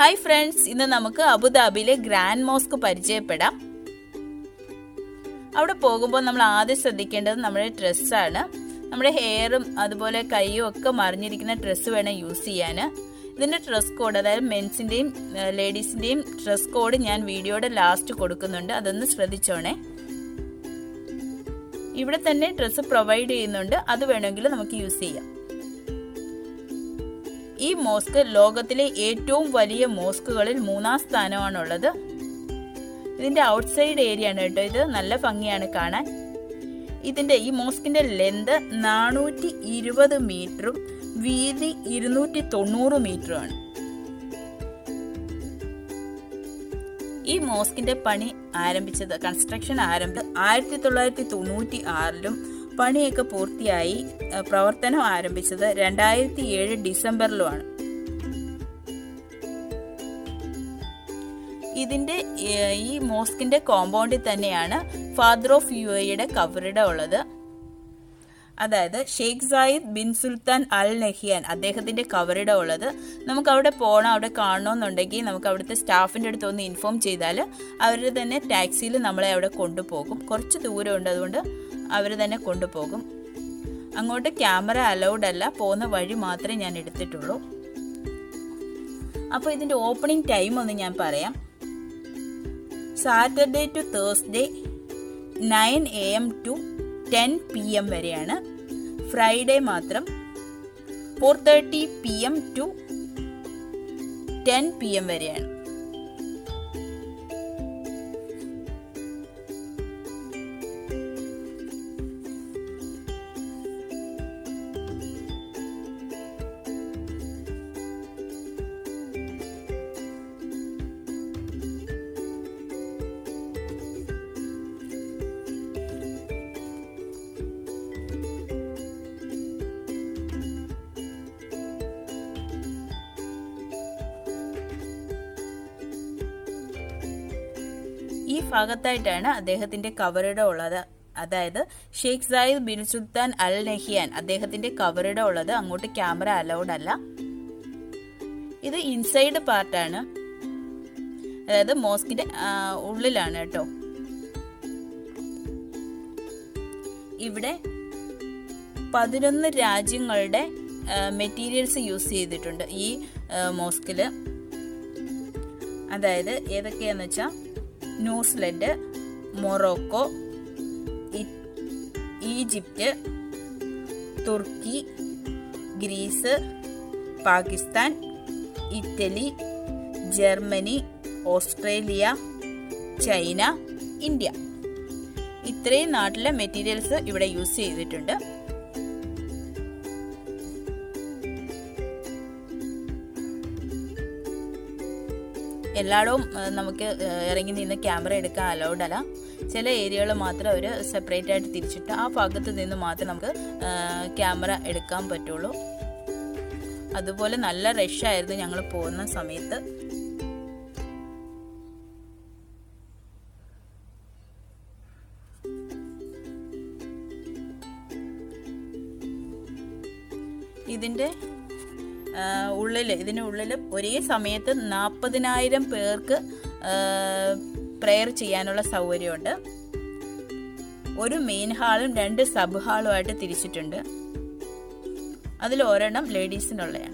Hi friends, ഇന്ന് നമുക്ക് അബുദാബിയിലെ ഗ്രാൻഡ് മോസ്ക് പരിചയപ്പെടാം. അവിടെ പോകുമ്പോൾ നമ്മൾ ആദ്യം ശ്രദ്ധിക്കേണ്ടത് നമ്മുടെ ഡ്രസ്സാണ്. നമ്മുടെ ഹെയറും അതുപോലെ കൈയും ഒക്കെ മറിഞ്ഞിരിക്കുന്ന ഡ്രസ്സ് വേണം യൂസ് ചെയ്യാൻ. ഇതിൻ്റെ ഡ്രസ് കോഡ്, അതായത് മെൻസിൻ്റെയും ലേഡീസിൻ്റെയും ഡ്രസ് കോഡ് ഞാൻ വീഡിയോയുടെ ലാസ്റ്റ് കൊടുക്കുന്നുണ്ട്, അതൊന്ന് ശ്രദ്ധിച്ചോണേ. ഇവിടെ തന്നെ ഡ്രസ്സ് പ്രൊവൈഡ് ചെയ്യുന്നുണ്ട്, അത് വേണമെങ്കിൽ നമുക്ക് യൂസ് ചെയ്യാം. ഈ മോസ്ക് ലോകത്തിലെ ഏറ്റവും വലിയ മോസ്കുകളിൽ 3-ാം സ്ഥാനമാണുള്ളത്. ഇതിൻ്റെ ഔട്ട്സൈഡ് ഏരിയ ആണ് കേട്ടോ. ഇത് നല്ല ഭംഗിയാണ് കാണാൻ. ഈ മോസ്കിന്റെ ലെന്ത് 420 മീറ്ററും വീതി 290 മീറ്ററുമാണ്. ഈ മോസ്കിന്റെ കൺസ്ട്രക്ഷൻ ആരംഭിച്ചത് 1996-ലും പണിയൊക്കെ പൂർത്തിയായി പ്രവർത്തനം ആരംഭിച്ചത് 2007 ഡിസംബറിലുമാണ്. ഈ മോസ്കിന്റെ കോമ്പൗണ്ടിൽ തന്നെയാണ് ഫാദർ ഓഫ് UAEയുടെ കബറിടം ഉള്ളത്. അതായത് Sheikh Zayed bin Sultan Al Nahyan, അദ്ദേഹത്തിന്റെ കബറിടം ഉള്ളത്. നമുക്ക് അവിടെ പോകണം, അവിടെ കാണണമെന്നുണ്ടെങ്കിൽ നമുക്ക് അവിടുത്തെ സ്റ്റാഫിൻ്റെ അടുത്ത് ഒന്ന് ഇൻഫോം ചെയ്താൽ അവർ തന്നെ ടാക്സിയിൽ നമ്മളെ അവിടെ കൊണ്ടുപോകും. കുറച്ച് ദൂരമുണ്ട്, അതുകൊണ്ട് അവർ തന്നെ കൊണ്ടുപോകും. അങ്ങോട്ട് ക്യാമറ അലൗഡ് അല്ല, പോകുന്ന വഴി മാത്രമേ ഞാൻ എടുത്തിട്ടുള്ളൂ. അപ്പോൾ ഇതിൻ്റെ ഓപ്പണിംഗ് ടൈം ഒന്ന് ഞാൻ പറയാം. Saturday to Thursday 9 AM to 10 PM വരെയാണ്. ഫ്രൈഡേ മാത്രം 4:30 PM ടു 10 PM വരെയാണ്. ഈ ഭാഗത്തായിട്ടാണ് അദ്ദേഹത്തിന്റെ കബറിടം ഉള്ളത്. അതായത് Sheikh Zayed bin Sultan Al Nahyan, അദ്ദേഹത്തിന്റെ കബറിടം ഉള്ളത്. അങ്ങോട്ട് ക്യാമറ അലൗഡ് അല്ല. ഇത് ഇൻസൈഡ് പാർട്ടാണ്, അതായത് മോസ്കിന്റെ ഉള്ളിലാണ് കേട്ടോ. ഇവിടെ 11 രാജ്യങ്ങളുടെ മെറ്റീരിയൽസ് യൂസ് ചെയ്തിട്ടുണ്ട് ഈ മോസ്കില്. അതായത് ഏതൊക്കെയാന്ന് വെച്ചാൽ New Zealand, Morocco, Egypt, Turkey, Greece, Pakistan, Italy, Germany, Australia, China, India. ഇത്രയും നാട്ടിലെ മെറ്റീരിയൽസ് ഇവിടെ യൂസ് ചെയ്തിട്ടുണ്ട്. എല്ലായിടവും നമുക്ക് ഇറങ്ങി നിന്ന് ക്യാമറ എടുക്കാൻ അലൗഡ് അല്ല. ചില ഏരിയകൾ മാത്രം അവർ സെപ്പറേറ്റ് ആയിട്ട് തിരിച്ചിട്ട് ആ ഭാഗത്ത് നിന്ന് മാത്രം നമുക്ക് ക്യാമറ എടുക്കാൻ പറ്റുള്ളൂ. അതുപോലെ നല്ല റഷായിരുന്നു ഞങ്ങൾ പോകുന്ന സമയത്ത്. ഇതിൻ്റെ ഉള്ളിൽ ഒരേ സമയത്ത് 40,000 പേർക്ക് പ്രെയർ ചെയ്യാനുള്ള സൗകര്യമുണ്ട്. ഒരു മെയിൻ ഹാളും 2 സബ് ഹാളുമായിട്ട് തിരിച്ചിട്ടുണ്ട്. അതിൽ ഒരെണ്ണം ലേഡീസിനുള്ളതാണ്.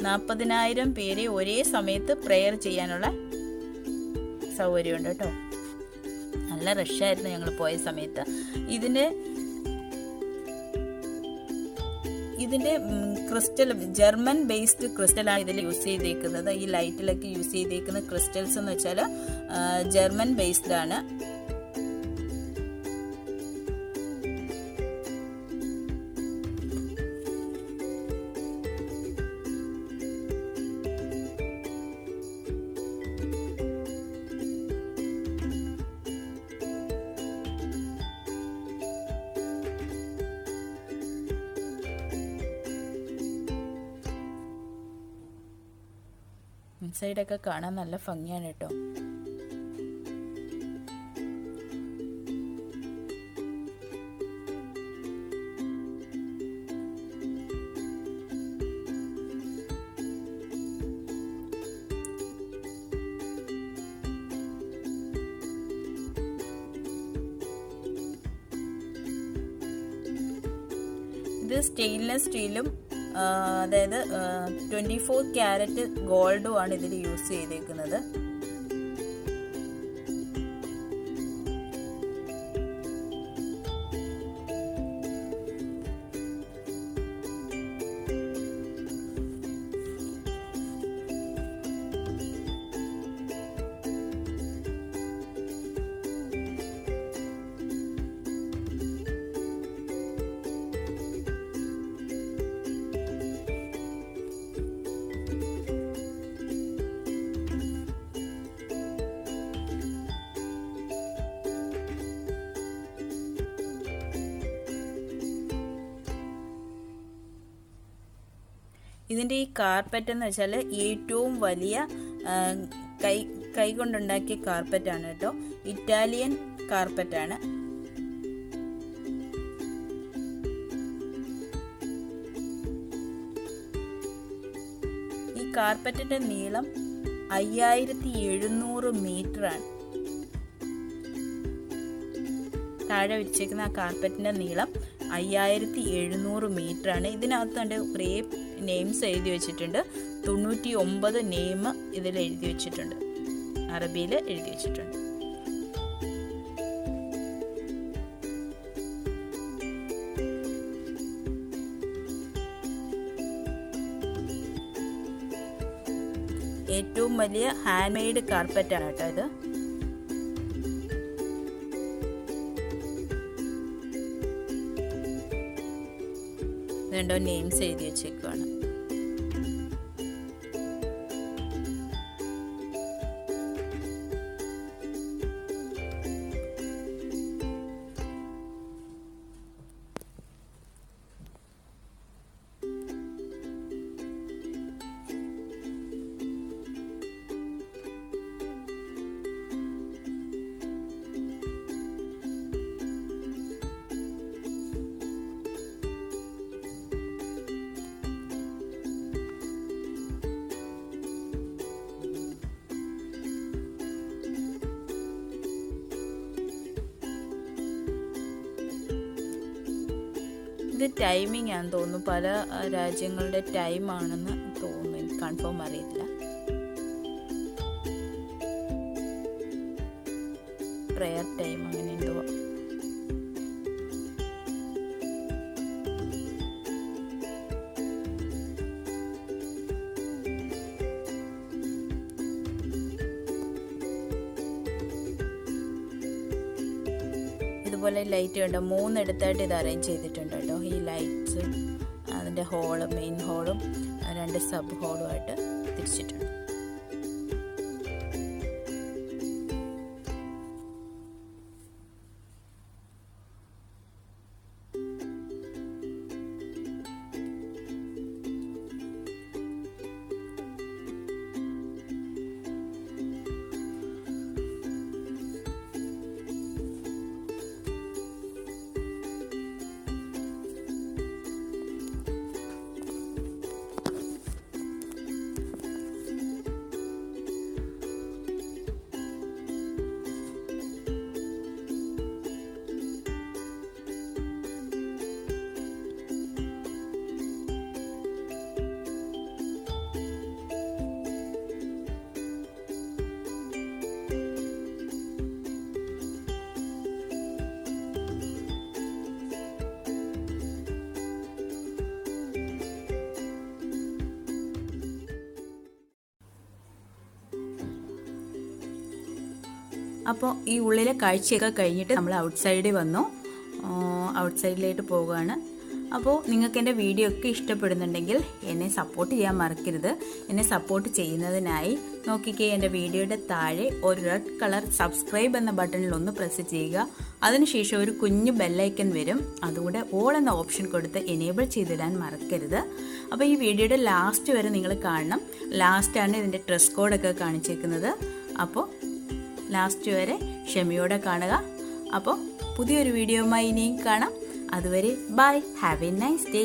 40,000 പേരെ ഒരേ സമയത്ത് പ്രെയർ ചെയ്യാനുള്ള സൗകര്യമുണ്ട് കേട്ടോ. നല്ല റഷായിരുന്നു ഞങ്ങൾ പോയ സമയത്ത്. ഇതിന്റെ ക്രിസ്റ്റൽ, ജർമ്മൻ ബേസ്ഡ് ക്രിസ്റ്റലാണ് ഇതിൽ യൂസ് ചെയ്തേക്കുന്നത്. ഈ ലൈറ്റിലൊക്കെ യൂസ് ചെയ്തേക്കുന്ന ക്രിസ്റ്റൽസ് എന്ന് വെച്ചാൽ ജർമ്മൻ ബേസ്ഡ് ആണ്. ഇൻസൈഡൊക്കെ കാണാൻ നല്ല ഭംഗിയാണ് കേട്ടോ. ഇത് സ്റ്റെയിൻലെസ് സ്റ്റീലും അതായത് 24 ക്യാരറ്റ് ഗോൾഡും ആണ് ഇതിൽ യൂസ് ചെയ്തേക്കുന്നത്. ഇതിൻ്റെ ഈ കാർപ്പറ്റ് എന്ന് വെച്ചാൽ ഏറ്റവും വലിയ കൈ കൊണ്ടുണ്ടാക്കിയ കാർപ്പറ്റാണ് കേട്ടോ. ഇറ്റാലിയൻ കാർപ്പറ്റാണ്. ഈ കാർപ്പറ്റിന്റെ നീളം 5700 മീറ്ററാണ്. താഴെ വിരിച്ചേക്കുന്ന ആ കാർപ്പറ്റിന്റെ നീളം 5700 മീറ്ററാണ്. ഇതിനകത്തുണ്ട് കുറേ നെയിംസ് എഴുതി വെച്ചിട്ടുണ്ട്. 99 നെയിം ഇതിൽ എഴുതി വെച്ചിട്ടുണ്ട്, അറബിയിൽ എഴുതി വെച്ചിട്ടുണ്ട്. ഏറ്റവും വലിയ ഹാൻഡ് മെയ്ഡ് കാർപ്പറ്റാണ് കേട്ടോ ഇത്. രണ്ടോ നെയിംസ് എഴുതി വെച്ചേക്കുവാണ്. ഇത് ടൈമിംഗ് ആണെന്ന് തോന്നുന്നു, പല രാജ്യങ്ങളുടെ ടൈമാണെന്ന് തോന്നുന്നു, എനിക്ക് കൺഫേം അറിയില്ല. പ്രയർ ടൈം അങ്ങനെ എന്തോ. ഇതുപോലെ ലൈറ്റ് കണ്ടോ, 3 എടുത്തായിട്ട് ഇത് അറേഞ്ച് ചെയ്തിട്ടുണ്ട് കേട്ടോ. ഈ ലൈറ്റ്സ് അതിൻ്റെ ഹോള്, മെയിൻ ഹോളും 2 സബ് ഹോളുമായിട്ട് തിരിച്ചിട്ടുണ്ട്. അപ്പോൾ ഈ ഉള്ളിലെ കാഴ്ചയൊക്കെ കഴിഞ്ഞിട്ട് നമ്മൾ ഔട്ട്സൈഡിൽ വന്നു. ഔട്ട്സൈഡിലേക്ക് പോവുകയാണ്. അപ്പോൾ നിങ്ങൾക്ക് എൻ്റെ വീഡിയോ ഒക്കെ ഇഷ്ടപ്പെടുന്നുണ്ടെങ്കിൽ എന്നെ സപ്പോർട്ട് ചെയ്യാൻ മറക്കരുത്. എന്നെ സപ്പോർട്ട് ചെയ്യുന്നതിനായി നോക്കിക്കേ, എൻ്റെ വീഡിയോയുടെ താഴെ ഒരു റെഡ് കളർ സബ്സ്ക്രൈബ് എന്ന ബട്ടണിൽ ഒന്ന് പ്രസ് ചെയ്യുക. അതിനുശേഷം ഒരു കുഞ്ഞു ബെല്ലൈക്കൺ വരും, അതുകൂടെ ഓൾ എന്ന ഓപ്ഷൻ കൊടുത്ത് എനേബിൾ ചെയ്തിടാൻ മറക്കരുത്. അപ്പോൾ ഈ വീഡിയോയുടെ ലാസ്റ്റ് വരെ നിങ്ങൾ കാണണം. ലാസ്റ്റാണ് ഇതിൻ്റെ ഡ്രസ് കോഡൊക്കെ കാണിച്ചേക്കുന്നത്. അപ്പോൾ ലാസ്റ്റ് വരെ ക്ഷമയോടെ കാണുക. അപ്പോൾ പുതിയൊരു വീഡിയോയുമായി ഇനിയും കാണാം. അതുവരെ bye, have a nice day.